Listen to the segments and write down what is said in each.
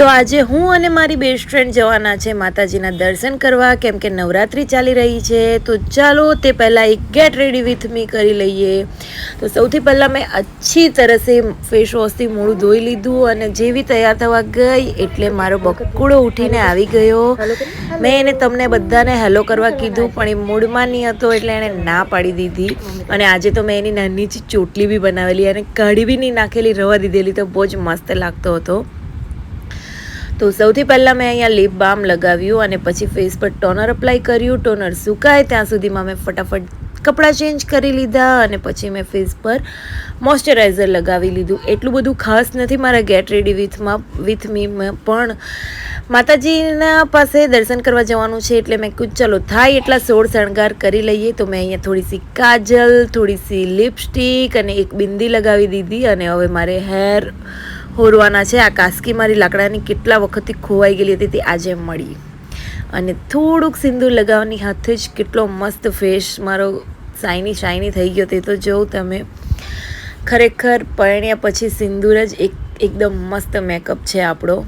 તો આજે હું અને મારી બેસ્ટ ફ્રેન્ડ જવાના છે માતાજીના દર્શન કરવા, કેમ કે નવરાત્રિ ચાલી રહી છે. તો ચાલો તે પહેલાં એક ગેટ રેડી વિથ મી કરી લઈએ. તો સૌથી પહેલાં મેં અચ્છી તરસે ફેસ વોશથી મોઢું ધોઈ લીધું અને જેવી તૈયાર થવા ગઈ એટલે મારો બકુડો ઉઠીને આવી ગયો. મેં એને તમને બધાને હેલો કરવા કીધું પણ એ મૂડમાં નહીં હતો એટલે એણે ના પાડી દીધી. અને આજે તો મેં એની નાની ચોટલી બી બનાવેલી અને કાઢી બી નહીં નાખેલી, રવા દીધેલી, તો બહુ જ મસ્ત લાગતો હતો. તો સૌથી પહેલાં મેં અહીંયા લિપ બામ લગાવ્યું અને પછી ફેસ પર ટોનર અપ્લાય કર્યું. ટોનર સુકાય ત્યાં સુધીમાં મેં ફટાફટ કપડાં ચેન્જ કરી લીધા અને પછી મેં ફેસ પર મોઇશ્ચરાઇઝર લગાવી લીધું. એટલું બધું ખાસ નથી મારા ગેટ રેડી વિથ મી, પણ માતાજીના પાસે દર્શન કરવા જવાનું છે એટલે મેં કીધું ચલો થાય એટલા સોળ શણગાર કરી લઈએ. તો મેં અહીંયા થોડીસી કાજલ, થોડીસી લિપસ્ટિક અને એક બિંદી લગાવી દીધી અને હવે મારે હેર હોરવાના છે. આ કાસ્કી મારી લાકડાની કેટલા વખતથી ખોવાઈ ગયેલી હતી તે આજે મળી. અને થોડુંક સિંદૂર લગાવવાની હાથે જ કેટલો મસ્ત ફેસ મારો શાઇની થઈ ગયો તે તો જોઉં તમે. ખરેખર પરણ્યા પછી સિંદૂર જ એકદમ મસ્ત મેકઅપ છે આપણો.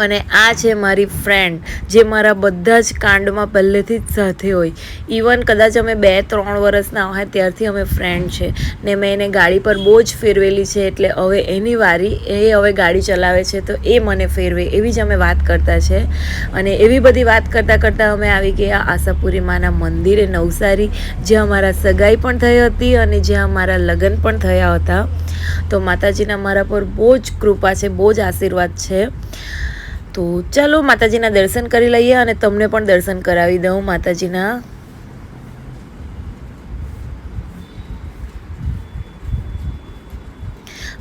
અને આ છે મારી ફ્રેન્ડ જે મારા બધા જ કાંડમાં પહેલેથી જ સાથે હોય. ઇવન કદાચ અમે 2-3 વર્ષના હોય ત્યારથી અમે ફ્રેન્ડ છે ને મેં એને ગાડી પર બહુ જ ફેરવેલી છે. એટલે હવે એની વારી, એ હવે ગાડી ચલાવે છે તો એ મને ફેરવે એવી જ અમે વાત કરતા છે. અને એવી બધી વાત કરતાં અમે આવી ગયા આશાપુરી માના મંદિરે નવસારી, જ્યાં મારા સગાઈ પણ થઈ હતી અને જ્યાં મારા લગ્ન પણ થયા હતા. તો માતાજીના મારા પર બહુ જ કૃપા છે, બહુ જ આશીર્વાદ છે. તો ચાલો માતાજીના દર્શન કરી લઈએ અને તમને પણ દર્શન કરાવી દઉં માતાજીના.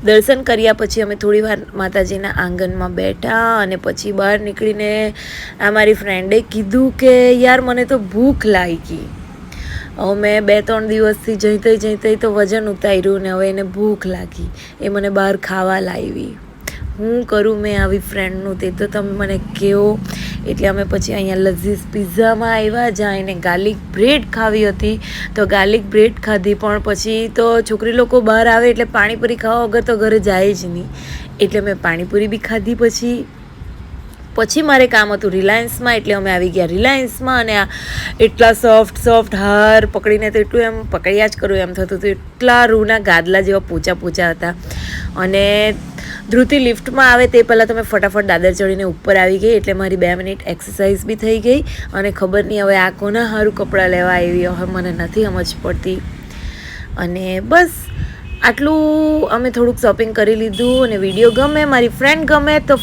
દર્શન કર્યા પછી અમે થોડી વાર માતાજીના આંગણમાં બેઠા અને પછી બહાર નીકળીને આ મારી ફ્રેન્ડે કીધું કે યાર મને તો ભૂખ લાગી. હવે મેં 2-3 દિવસથી જઈ તો વજન ઉતાર્યું ને હવે એને ભૂખ લાગી, એ મને બહાર ખાવા લાવી. હું કરું મેં આવી ફ્રેન્ડનું તે તો તમે મને કહો. એટલે અમે પછી અહીંયા લઝીઝ પિઝામાં આવ્યા, જ્યાં એને ગાર્લિક બ્રેડ ખાવી હતી. તો ગાર્લિક બ્રેડ ખાધી, પણ પછી તો છોકરી લોકો બહાર આવે એટલે પાણીપુરી ખાવા વગર તો ઘરે જાય જ નહીં. એટલે મેં પાણીપુરી બી ખાધી. પછી મારે કામ હતું રિલાયન્સમાં, એટલે અમે આવી ગયા રિલાયન્સમાં. અને આ એટલા સોફ્ટ હાર પકડીને તો એટલું એમ પકડ્યા જ કરું એમ થતું હતું. એટલા રૂના ગાદલા જેવા પોચા હતા. અને ધ્રુતિ લિફ્ટમાં આવે તે પહેલાં તો મેં ફટાફટ દાદર ચડીને ઉપર આવી ગઈ. એટલે મારી 2 મિનિટ એક્સરસાઇઝ બી થઈ ગઈ. અને ખબર નહીં હવે આ કોના સારું કપડાં લેવા આવી, હવે મને નથી સમજ પડતી. અને બસ આટલું અમે થોડુંક શોપિંગ કરી લીધું. અને વિડીયો ગમે, મારી ફ્રેન્ડ ગમે તો